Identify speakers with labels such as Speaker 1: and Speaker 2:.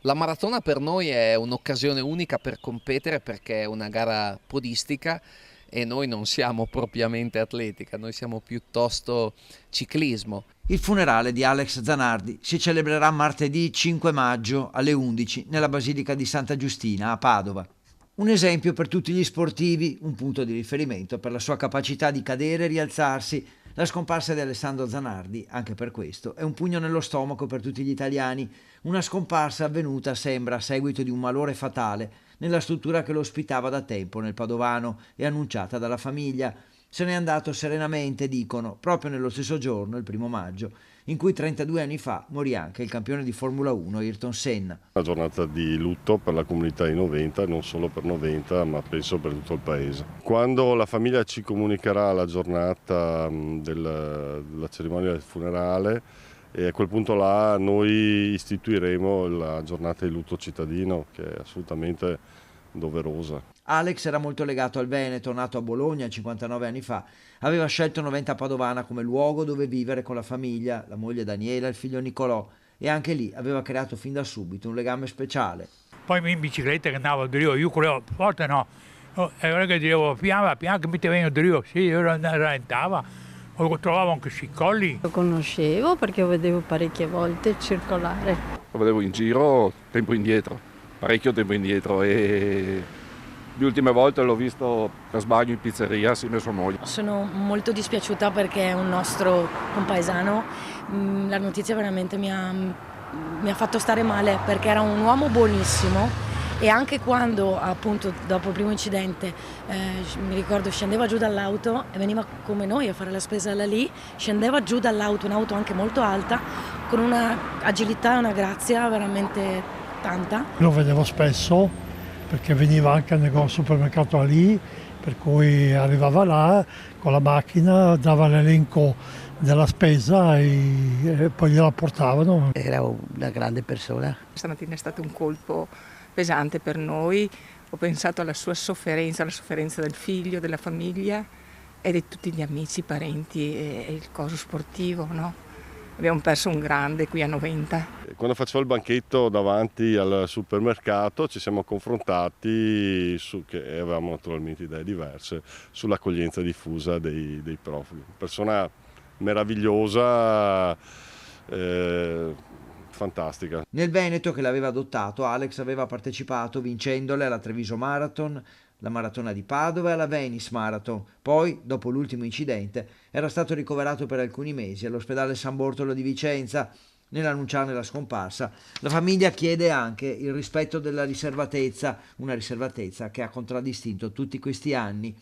Speaker 1: La maratona per noi è un'occasione unica per competere perché è una gara podistica e noi non siamo propriamente atletica, noi siamo piuttosto ciclismo.
Speaker 2: Il funerale di Alex Zanardi si celebrerà martedì 5 maggio alle 11 nella Basilica di Santa Giustina a Padova. Un esempio per tutti gli sportivi, un punto di riferimento per la sua capacità di cadere e rialzarsi. La scomparsa di Alessandro Zanardi, anche per questo, è un pugno nello stomaco per tutti gli italiani. Una scomparsa avvenuta, sembra, a seguito di un malore fatale nella struttura che lo ospitava da tempo nel Padovano e annunciata dalla famiglia. Se n'è andato serenamente, dicono, proprio nello stesso giorno, il 1° maggio, in cui 32 anni fa morì anche il campione di Formula 1 Ayrton Senna.
Speaker 3: Una giornata di lutto per la comunità di Noventa, non solo per Noventa, ma penso per tutto il paese. Quando la famiglia ci comunicherà la giornata della cerimonia del funerale, e a quel punto là noi istituiremo la giornata di lutto cittadino, che è assolutamente doverosa.
Speaker 2: Alex era molto legato al Veneto, nato a Bologna 59 anni fa. Aveva scelto Noventa Padovana come luogo dove vivere con la famiglia, la moglie Daniela e il figlio Nicolò, e anche lì aveva creato fin da subito un legame speciale.
Speaker 4: Poi in bicicletta che andavo a Drio, io correvo forte no, e allora che dicevo piano che mi ti vengo Drio, sì, io rallentava, lo trovavo anche sui colli.
Speaker 5: Lo conoscevo perché lo vedevo parecchie volte circolare.
Speaker 6: Lo vedevo in giro tempo indietro, parecchio tempo indietro, e le ultime volte l'ho visto per sbaglio in pizzeria assieme a sua moglie.
Speaker 7: Sono molto dispiaciuta perché è un nostro compaesano. La notizia veramente mi ha fatto stare male perché era un uomo buonissimo e anche quando appunto dopo il primo incidente mi ricordo scendeva giù dall'auto e veniva come noi a fare la spesa là lì, scendeva giù dall'auto, un'auto anche molto alta, con una agilità e una grazia veramente tanta.
Speaker 8: Lo vedevo spesso perché veniva anche al negozio supermercato lì, per cui arrivava là con la macchina, dava l'elenco della spesa e poi gliela portavano.
Speaker 9: Era una grande persona.
Speaker 10: Stamattina è stato un colpo pesante per noi, ho pensato alla sua sofferenza, alla sofferenza del figlio, della famiglia e di tutti gli amici, i parenti e il coso sportivo, no? Abbiamo perso un grande qui a Noventa.
Speaker 3: Quando facevo il banchetto davanti al supermercato ci siamo confrontati, che avevamo naturalmente idee diverse, sull'accoglienza diffusa dei profughi. Persona meravigliosa, fantastica.
Speaker 2: Nel Veneto, che l'aveva adottato, Alex aveva partecipato vincendole alla Treviso Marathon, la maratona di Padova e alla Venice Marathon. Poi, dopo l'ultimo incidente, era stato ricoverato per alcuni mesi all'ospedale San Bortolo di Vicenza. Nell'annunciarne la scomparsa, la famiglia chiede anche il rispetto della riservatezza, una riservatezza che ha contraddistinto tutti questi anni.